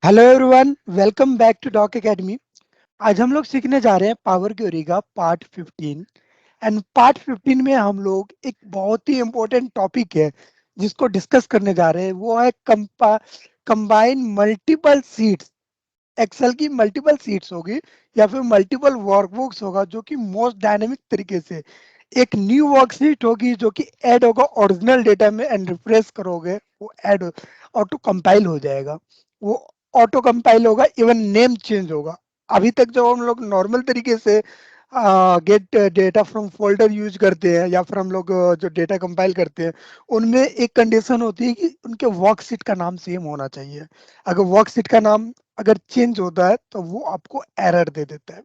Hello everyone, welcome back to doc academy. आज हम लोग सीखने जा रहे हैं पावर क्वेरी का पार्ट 15। एंड पार्ट 15 में हम लोग एक बहुत ही इंपॉर्टेंट टॉपिक है जिसको डिस्कस करने जा रहे हैं। वो है कंबाइन मल्टीपल सीट्स। एक्सेल की मल्टीपल सीट्स होगी या फिर मल्टीपल वर्कबुक्स होगा, जो कि मोस्ट डायनेमिक तरीके से एक न्यू वर्कशीट होगी जो कि ऐड होगा ओरिजिनल डेटा में। एंड रिफ्रेश करोगे वो ऐड ऑटो कंपाइल हो जाएगा। वो ऑटो कंपाइल होगा, इवन नेम चेंज होगा। अभी तक जो हम लोग नॉर्मल तरीके से gate data from folder use करते हैं या फिर हम लोग जो डेटा कंपाइल करते हैं, उनमें एक कंडीशन होती है कि उनके वर्कशीट का नाम सेम होना चाहिए। अगर वर्कशीट का नाम अगर चेंज होता है तो वो आपको एरर दे देता है।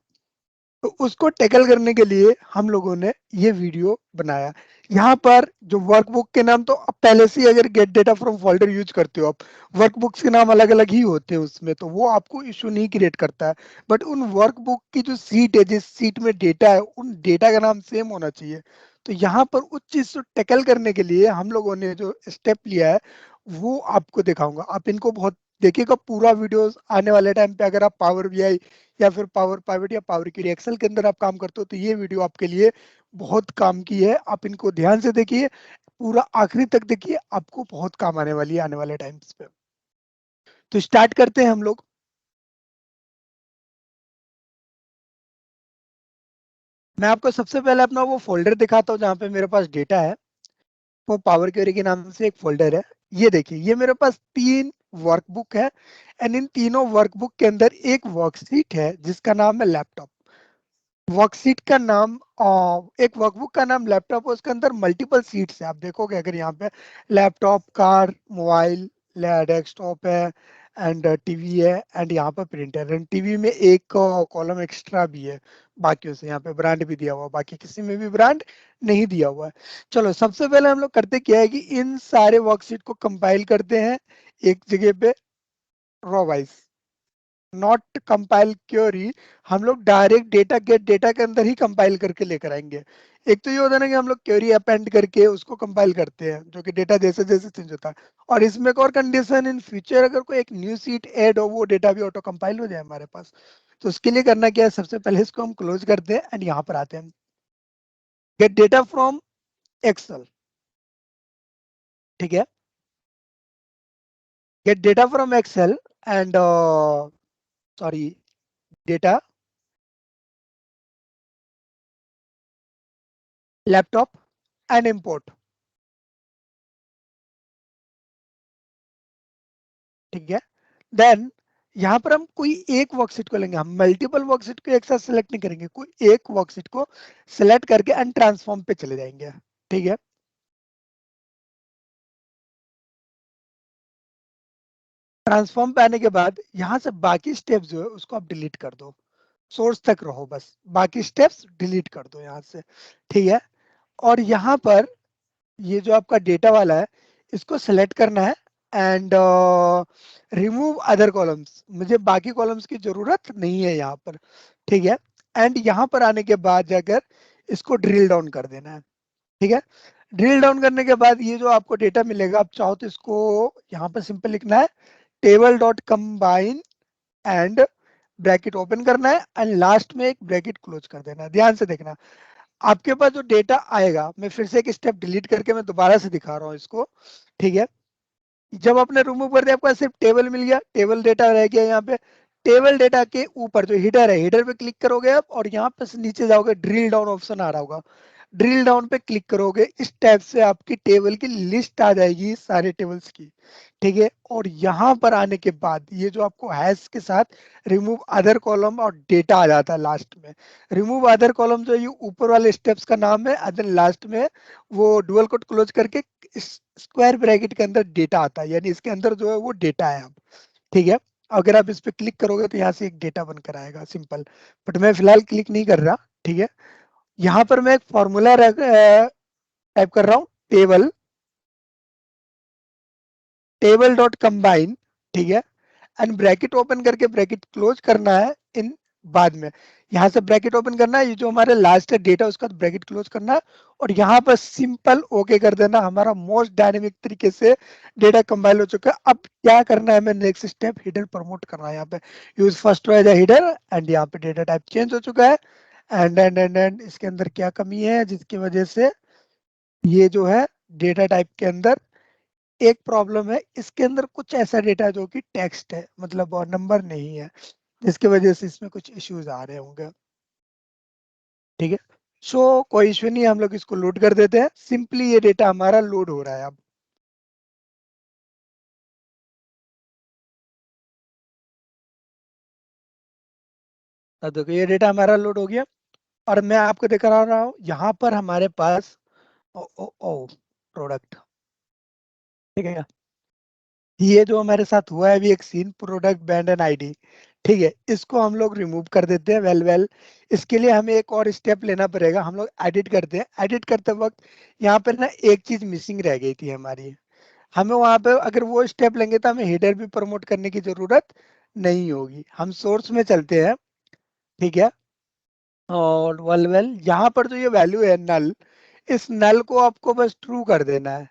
तो उसको टैकल करने के लिए हम लोगों ने ये वीडियो बनाया। यहाँ पर जो वर्कबुक के नाम तो अब पहले से ही, अगर gate data from folder use करते हो आप, वर्कबुक्स के नाम अलग अलग ही होते हैं उसमें, तो वो आपको इशू नहीं क्रिएट करता है। बट उन वर्कबुक की जो सीट है, जिस सीट में डेटा है, उन डेटा का नाम सेम होना चाहिए। तो यहाँ पर उस चीज को टैकल करने के लिए हम लोगों ने जो स्टेप लिया है वो आपको दिखाऊंगा। आप इनको बहुत देखिएगा पूरा वीडियो। आने वाले टाइम पे अगर आप पावर बीआई या फिर पावर पाइवेट या पावर क्वेरी एक्सेल के अंदर आप काम करते हो तो ये वीडियो आपके लिए बहुत काम की है। आप इनको ध्यान से देखिए, पूरा आखिरी तक देखिए, आपको बहुत काम आने वाली है आने वाले टाइम्स पे। तो स्टार्ट करते हैं हम लोग। मैं आपको सबसे पहले अपना वो फोल्डर दिखाता हूँ जहाँ पे मेरे पास डेटा है। वो पावर क्वेरी के नाम से एक फोल्डर है। ये देखिए, ये मेरे पास 3 वर्कबुक है। एंड इन तीनों वर्कबुक के अंदर एक वर्कशीट है जिसका नाम है लैपटॉप। वर्कशीट का नाम एक वर्कबुक का नाम लैपटॉप है, उसके अंदर मल्टीपल सीट्स है। आप देखोगे अगर यहाँ पे लैपटॉप, कार, मोबाइल, डेस्कटॉप है, एंड टीवी है, एंड यहाँ पर प्रिंटर। एंड टीवी में एक कॉलम एक्स्ट्रा भी है बाकियों से। यहाँ पे ब्रांड भी दिया हुआ है, बाकी किसी में भी ब्रांड नहीं दिया हुआ है। चलो, सबसे पहले हम लोग करते क्या है कि इन सारे वर्कशीट को कंपाइल करते हैं एक जगह पे, row wise, not compile query. हम लोग डायरेक्ट डेटा गेट डेटा के अंदर ही कंपाइल करके लेकर आएंगे। एक तो ये होता है ना कि हम लोग क्वेरी अपेंड करके उसको कंपाइल करते हैं, जो कि डेटा जैसे जैसे चेंज होता है। और इसमें एक और कंडीशन, इन फ्यूचर अगर कोई एक न्यू सीट ऐड हो, वो डेटा भी ऑटो कंपाइल हो जाए हमारे पास। तो उसके लिए करना क्या है, सबसे पहले इसको हम क्लोज करते हैं एंड यहाँ पर आते हैं, गेट डेटा फ्रॉम एक्सेल। ठीक है, get data from Excel and sorry, data laptop and import. ठीक है, देन यहाँ पर हम कोई एक वर्कशीट को लेंगे। हम मल्टीपल वर्कशीट को एक साथ सिलेक्ट नहीं करेंगे, कोई एक वर्कशीट को सिलेक्ट करके अन ट्रांसफॉर्म पे चले जाएंगे। ठीक है, ट्रांसफॉर्म पे आने के बाद यहाँ से बाकी स्टेप्स जो है उसको आप डिलीट कर दो। सोर्स तक रहो बस, बाकी स्टेप्स डिलीट कर दो यहाँ से। ठीक है, और यहाँ पर ये जो आपका डेटा वाला है, इसको सेलेक्ट करना है एंड रिमूव अदर कॉलम्स। मुझे बाकी कॉलम्स की जरूरत नहीं है यहाँ पर। ठीक है, एंड यहाँ पर आने के बाद जाकर इसको ड्रिल डाउन कर देना है। ठीक है, ड्रिल डाउन करने के बाद ये जो आपको डेटा मिलेगा, आप चाहो तो इसको यहाँ पर सिंपल लिखना है, table dot combine and bracket open करना है एंड लास्ट में एक ब्रैकेट क्लोज कर देना है। ध्यान से देखना, आपके पास जो डेटा आएगा, मैं फिर से एक स्टेप डिलीट करके मैं दोबारा से दिखा रहा हूँ इसको। ठीक है, जब आपने रिमूव कर दिया, आपको सिर्फ टेबल मिल गया, टेबल डेटा रह गया यहाँ पे। टेबल डेटा के ऊपर जो हीडर है, हीडर पे क्लिक करोगे आप और यहाँ पे से नीचे जाओगे, ड्रिल डाउन ऑप्शन आ रहा होगा। ड्रिल डाउन पे क्लिक करोगे, इस टैब से आपकी टेबल की लिस्ट आ जाएगी सारे टेबल्स की। ठीक है, और यहाँ पर आने के बाद ये जो आपको हैश के साथ रिमूव अदर कॉलम और डेटा आ जाता है लास्ट में। रिमूव अदर कॉलम जो ये ऊपर वाले स्टेप्स का नाम है, अदर लास्ट में वो डुअल कोट क्लोज करके इस स्क्वायर ब्रैकेट के अंदर डेटा आता है, यानी इसके अंदर जो है वो डेटा है अब। ठीक है, अगर आप इस पे क्लिक करोगे तो यहाँ से एक डेटा बनकर आएगा सिंपल। बट मैं फिलहाल क्लिक नहीं कर रहा। ठीक है, यहाँ पर मैं एक फॉर्मूला टाइप कर रहा हूँ, टेबल, टेबल डॉट कंबाइन। ठीक है, एंड ब्रैकेट ओपन करके ब्रैकेट क्लोज करना है इन बाद में यहाँ से ब्रैकेट ओपन करना है, ये जो हमारे लास्ट है डेटा उसका ब्रैकेट क्लोज करना है, और यहाँ पर सिंपल ओके कर देना। हमारा मोस्ट डायनेमिक तरीके से डेटा कंपाइल हो चुका है। अब क्या करना है, हमें नेक्स्ट स्टेप हीडर प्रमोट करना है। यहाँ पे use first as header, and यहाँ पे डेटा टाइप चेंज हो चुका है। एंड इसके अंदर क्या कमी है जिसकी वजह से ये जो है डेटा टाइप के अंदर एक प्रॉब्लम है, इसके अंदर कुछ ऐसा डेटा जो कि टेक्स्ट है, मतलब और नंबर नहीं है, जिसकी वजह से इसमें कुछ इश्यूज आ रहे होंगे। ठीक है, सो कोई इश्यू नहीं है, हम लोग इसको लोड कर देते हैं। सिंपली ये डेटा हमारा लोड हो रहा है अब। अब देखो ये डेटा हमारा लोड हो गया, और मैं आपको दिखा रहा हूँ यहाँ पर हमारे पास ओ ओ ओ प्रोडक्ट। ठीक है, ये जो हमारे साथ हुआ है अभी एक seen product band and ID. ठीक है, इसको हम लोग रिमूव कर देते हैं। वेल इसके लिए हमें एक और स्टेप लेना पड़ेगा। हम लोग एडिट करते हैं, एडिट करते वक्त यहाँ पर ना एक चीज मिसिंग रह गई थी हमारी। हमें वहां पे अगर वो स्टेप लेंगे तो हमें हेडर भी प्रमोट करने की जरूरत नहीं होगी। हम सोर्स में चलते हैं। ठीक है, और वेल यहाँ पर जो ये वैल्यू है नल, इस नल को आपको बस ट्रू कर देना है।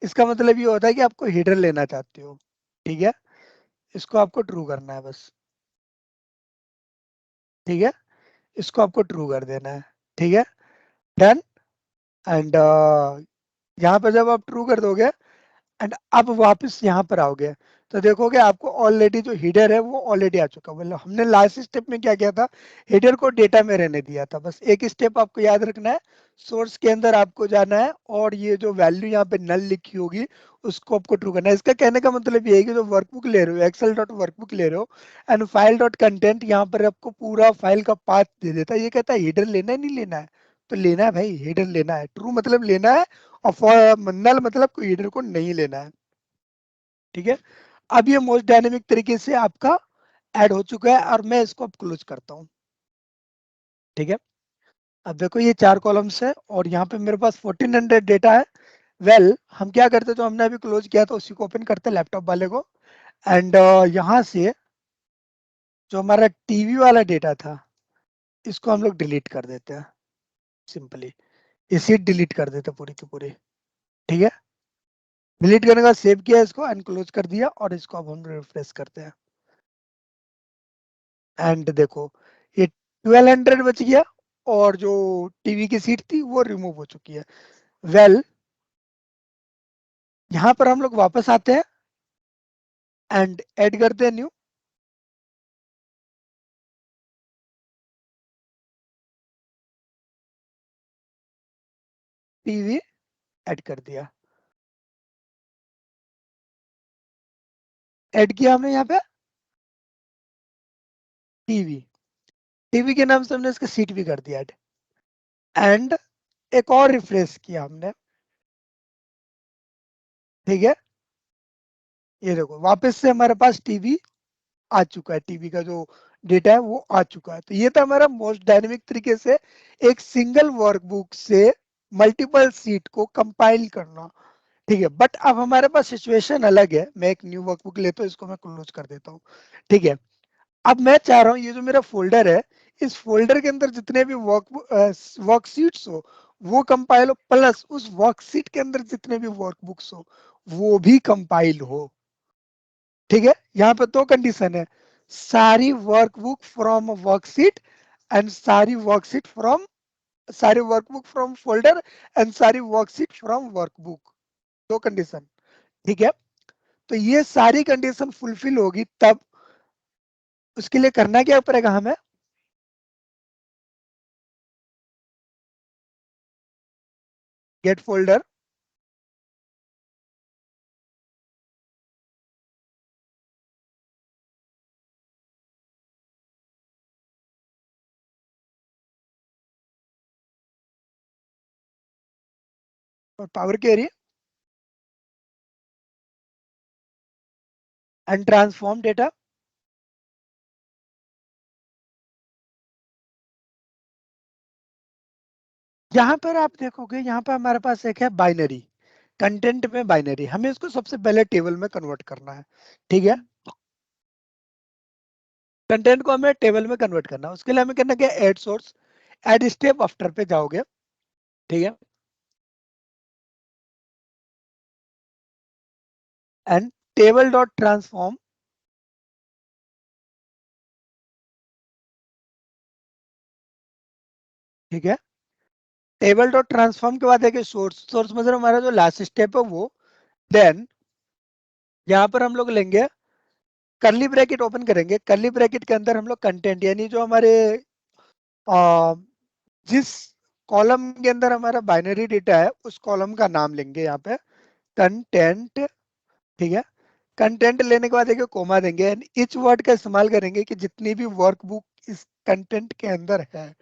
इसका मतलब ये होता है कि आपको हेडर लेना चाहते हो। ठीक है, इसको आपको ट्रू करना है बस। ठीक है, इसको आपको ट्रू कर देना है। ठीक है, डन। एंड यहाँ पर जब आप ट्रू कर दोगे एंड अब वापस यहाँ पर आओगे, तो देखोगे आपको ऑलरेडी जो हीडर है वो ऑलरेडी आ चुका। मतलब हमने लास्ट स्टेप में क्या किया था, हीडर को डेटा में रहने दिया था। बस एक स्टेप आपको याद रखना है, सोर्स के अंदर आपको जाना है, और ये जो वैल्यू यहाँ पे नल लिखी होगी उसको आपको ट्रू करना है। इसका कहने का मतलब ये है कि जो वर्कबुक ले रहे हो, एक्सेल डॉट वर्कबुक ले रहे हो, एंड फाइल डॉट कंटेंट यहाँ पर आपको पूरा फाइल का पाथ दे देता है। ये कहता है हीडर लेना है नहीं लेना है, तो लेना है भाई, हीडर लेना है। ट्रू मतलब लेना है, और नल मतलब कोई हीडर को नहीं लेना है। ठीक है, अब ये मोस्ट डायनेमिक तरीके से आपका ऐड हो चुका है, और मैं इसको अब क्लोज करता हूँ। ठीक है, अब देखो ये 4 कॉलम्स है, और यहाँ पे मेरे पास 1400 डेटा है। हम क्या करते, जो हमने अभी क्लोज किया था उसी को ओपन करते हैं, लैपटॉप वाले को। एंड यहाँ से जो हमारा टीवी वाला डेटा था, इसको हम लोग डिलीट कर देते हैं सिंपली। ये सीट डिलीट कर देते हैं पूरी की पूरी। ठीक है, डिलीट करने का सेव किया इसको एंड क्लोज कर दिया, और इसको अब हम रिफ्रेश करते हैं। एंड देखो ये 1200 बच गया, और जो टीवी की सीट थी वो रिमूव हो चुकी है। वेल यहाँ पर हम लोग वापस आते हैं एंड ऐड करते हैं न्यू टीवी, ऐड कर दिया। ऐड किया हमने यहाँ पे टीवी, टीवी के नाम से हमने इसका सीट भी कर दिया ऐड। एंड एक और रिफ्रेश किया हमने। ठीक है, ये देखो वापस से हमारे पास टीवी आ चुका है, टीवी का जो डेटा है वो आ चुका है। तो ये था हमारा मोस्ट डायनेमिक तरीके से एक सिंगल वर्कबुक से मल्टीपल सीट को कंपाइल करना। ठीक है, बट अब हमारे पास सिचुएशन अलग है। मैं एक न्यू वर्कबुक लेता हूँ, इसको मैं क्लोज कर देता हूँ। ठीक है, अब मैं चाह रहा हूँ ये जो मेरा फोल्डर है, इस फोल्डर के अंदर जितने भी वर्कशीट्स हो वो कंपाइल हो, प्लस उस वर्कशीट के अंदर जितने भी वर्कबुक्स हो वो भी कंपाइल हो। ठीक है, यहाँ पे दो कंडीशन है, सारी वर्कबुक फ्रॉम वर्कशीट, एंड सारी वर्कबुक फ्रॉम फोल्डर, एंड सारी वर्कशीट फ्रॉम वर्कबुक। दो कंडीशन। ठीक है, तो ये सारी कंडीशन फुलफिल होगी तब उसके लिए करना क्या पड़ेगा हमें, गेट फोल्डर, और power query, and transform data. यहाँ पर आप देखोगे, यहाँ पर हमारे पास एक है बाइनरी, कंटेंट में बाइनरी, हमें इसको सबसे पहले टेबल में कन्वर्ट करना है। ठीक है, कंटेंट को हमें टेबल में कन्वर्ट करना है। उसके लिए हमें करना क्या, add source, add step after पे जाओगे, ठीक है, एंड टेबल डॉट ट्रांसफॉर्म, ठीक है। टेबल डॉट ट्रांसफॉर्म के बाद देखिए सोर्स, सोर्स मतलब हमारा जो लास्ट स्टेप है वो, देन यहाँ पर हम लोग लेंगे करली ब्रैकेट ओपन करेंगे, करली ब्रैकेट के अंदर हम लोग कंटेंट यानी जो हमारे आ, जिस कॉलम के अंदर हमारा बाइनरी डेटा है उस कॉलम का नाम लेंगे यहाँ पे, कंटेंट, ठीक है। कंटेंट लेने के बाद देखिए कोमा देंगे एंड इच वर्ड का इस्तेमाल करेंगे कि जितनी भी वर्कबुक इस कंटेंट के अंदर है,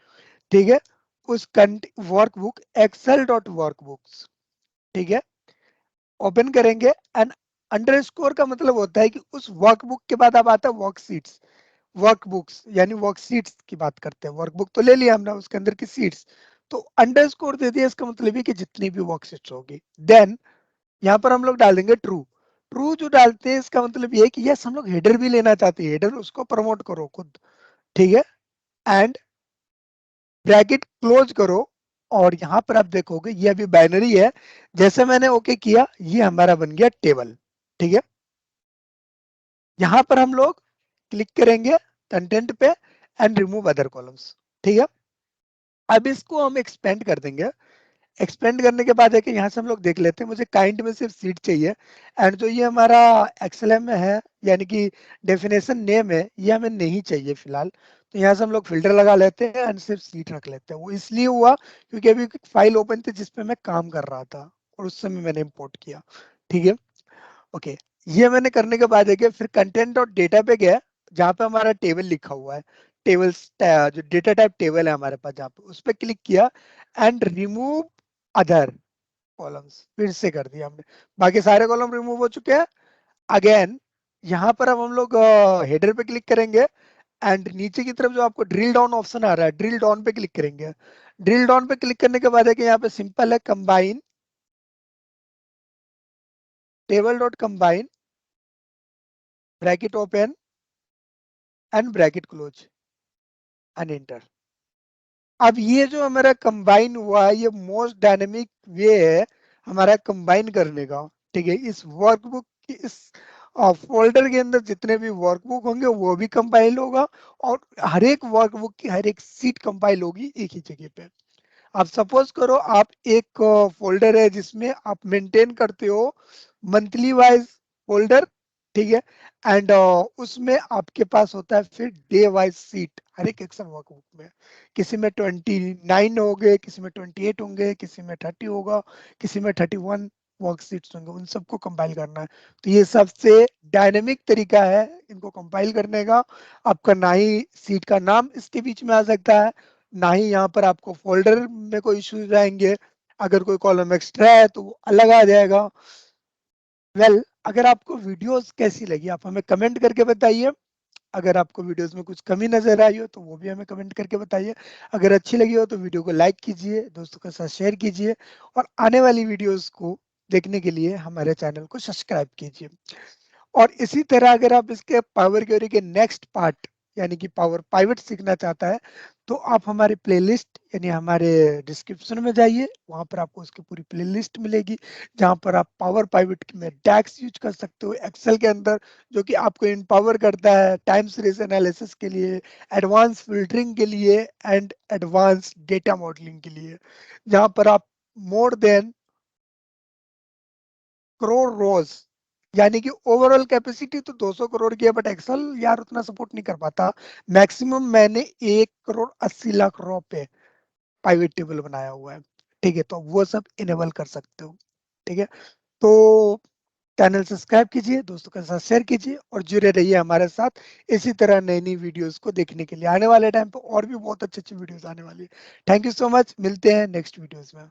ठीक है, उस वर्कबुक एक्सेल डॉट वर्कबुक्स, ठीक है, ओपन करेंगे एंड अंडरस्कोर का मतलब होता है कि उस वर्कबुक के बाद अब आता है वर्कशीट्स, वर्कबुक्स यानी वर्कशीट्स की बात करते हैं, वर्कबुक तो ले लिया हमने, उसके अंदर की सीट्स, तो अंडरस्कोर दे दिया, इसका मतलब है कि जितनी भी वर्कशीट्स होगी, देन यहाँ पर हम लोग डाल देंगे ट्रू। ट्रू जो डालते हैं इसका मतलब ये है कि यस हम लोग हेडर भी लेना चाहते हैं, हेडर उसको प्रमोट करो खुद, ठीक है, एंड ब्रैकेट क्लोज करो। और यहाँ पर आप देखोगे ये अभी बाइनरी है, जैसे मैंने ओके किया ये हमारा बन गया टेबल, ठीक है। यहाँ पर हम लोग क्लिक करेंगे कंटेंट पे एंड रिमूव अदर कॉलम्स, ठीक है। अब इसको हम एक्सपेंड कर देंगे, एक्सपेंड करने के बाद है कि यहाँ से हम लोग देख लेते हैं, मुझे काइंड में सिर्फ सीट चाहिए एंड जो ये हमारा एक्सएलएम में है यानी कि डेफिनेशन नेम है ये हमें नहीं चाहिए फिलहाल, तो यहाँ से हम लोग फिल्टर लगा लेते हैं एंड सिर्फ सीट रख लेते हैं। वो इसलिए हुआ क्योंकि अभी एक फाइल ओपन थी जिसपे मैं काम कर रहा था और उस समय मैंने इम्पोर्ट किया, ठीक है, ओके। ये मैंने करने के बाद है कि फिर कंटेंट और डेटा पे गया जहाँ पे हमारा टेबल लिखा हुआ है, टेबल्स जो डेटा टाइप टेबल है हमारे पास, जहाँ पे उस पर क्लिक किया एंड रिमूव अदर कॉलम्स, फिर से कर दिया हमने, बाकी सारे कॉलम रिमूव हो चुके हैं। अगेन यहाँ पर अब हम लोग हेडर पे क्लिक करेंगे एंड नीचे की तरफ जो आपको ड्रिल डाउन ऑप्शन आ रहा है, ड्रिल डाउन पे क्लिक करेंगे। ड्रिल डाउन पे क्लिक करने के बाद है कि यहाँ पे सिंपल है, combine, table dot combine, bracket open and bracket close and enter. अब ये जो हमारा कंबाइन हुआ है ये मोस्ट डायनेमिक वे है हमारा कंबाइन करने का, ठीक है। इस वर्कबुक की इस फोल्डर के अंदर जितने भी वर्कबुक होंगे वो भी कंपाइल होगा और हर एक वर्कबुक की हर एक सीट कंपाइल होगी एक ही जगह पे। आप सपोज करो आप एक फोल्डर है जिसमें आप मेंटेन करते हो मंथली वाइज फोल्डर, ठीक है, एंड उसमें आपके पास होता है फिर डे वाइज सीट हर एक एक्सेल वर्कबुक में, किसी में 29 होंगे, किसी में 28 होंगे, किसी में 30 होगा, किसी में 31 वर्कशीट्स होंगे, उन सबको कंपाइल करना है। तो ये सबसे डायनेमिक तरीका है इनको कंपाइल करने का। आपका ना ही सीट का नाम इसके बीच में आ सकता है, ना ही यहाँ पर आपको फोल्डर में कोई इश्यूज आएंगे, अगर कोई कॉलम एक्स्ट्रा है तो वो अलग आ जाएगा। अगर आपको वीडियोस कैसी लगी आप हमें कमेंट करके बताइए, अगर आपको वीडियोस में कुछ कमी नजर आई हो तो वो भी हमें कमेंट करके बताइए, अगर अच्छी लगी हो तो वीडियो को लाइक कीजिए, दोस्तों के साथ शेयर कीजिए और आने वाली वीडियोस को देखने के लिए हमारे चैनल को सब्सक्राइब कीजिए। और इसी तरह अगर आप इसके पावर क्वेरी के नेक्स्ट पार्ट यानी कि पावर पाइवट सीखना चाहता है तो आप हमारे प्लेलिस्ट यानी हमारे डिस्क्रिप्शन में जाइए, वहां पर आपको उसकी पूरी प्लेलिस्ट मिलेगी जहां पर आप पावर पाइवट में डैक्स यूज कर सकते हो एक्सेल के अंदर, जो कि आपको एम्पावर करता है टाइम सीरीज एनालिसिस के लिए, एडवांस फिल्टरिंग के लिए एंड एडवांस डेटा मॉडलिंग के लिए, जहां पर आप मोर देन करोड़ रोज यानी कि ओवरऑल कैपेसिटी तो 200 करोड़ की है बट एक्सेल यार उतना सपोर्ट नहीं कर पाता, मैक्सिमम मैंने 1 करोड़ 80 लाख रो पे पाइवेट टेबल बनाया हुआ है, ठीक है, तो वो सब इनेबल कर सकते हो, ठीक है। तो चैनल सब्सक्राइब कीजिए, दोस्तों के साथ शेयर कीजिए और जुड़े रहिए हमारे साथ इसी तरह नई नई वीडियोस को देखने के लिए। आने वाले टाइम पे और भी बहुत अच्छी अच्छी वीडियोस आने वाली है। थैंक यू सो मच, मिलते हैं नेक्स्ट वीडियोस में।